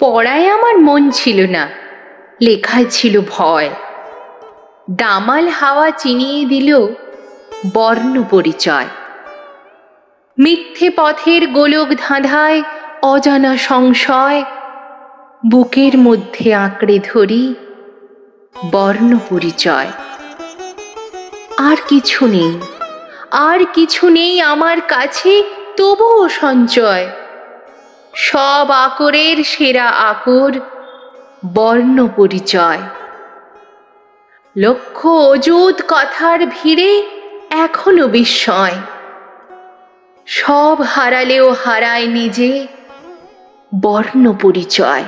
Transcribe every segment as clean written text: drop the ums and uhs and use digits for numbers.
পড়ায় আমার মন ছিল না, লেখায় ছিল ভয়। দামাল হাওয়া চিনিয়ে দিল বর্ণ পরিচয়। মিথ্যে পথের গোলক ধাঁধায় অজানা সংশয়, বুকের মধ্যে আঁকড়ে ধরি বর্ণ পরিচয়। আর কিছু নেই, আর কিছু নেই আমার কাছে, তবুও সঞ্চয়। সব আকরের সেরা আকর বর্ণ পরিচয়। লক্ষ অযুত কথার ভিড়ে এখনো বিস্ময়, সব হারালেও হারায় নিজে বর্ণ পরিচয়।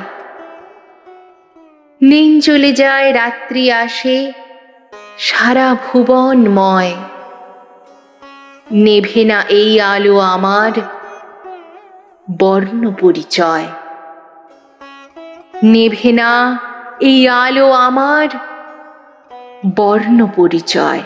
দিন চলে যায়, রাত্রি আসে, সারা ভুবনময়। নেভে না এই আলো আমার বর্ণ পরিচয়। নেভে না এই আলো আমার বর্ণ পরিচয়।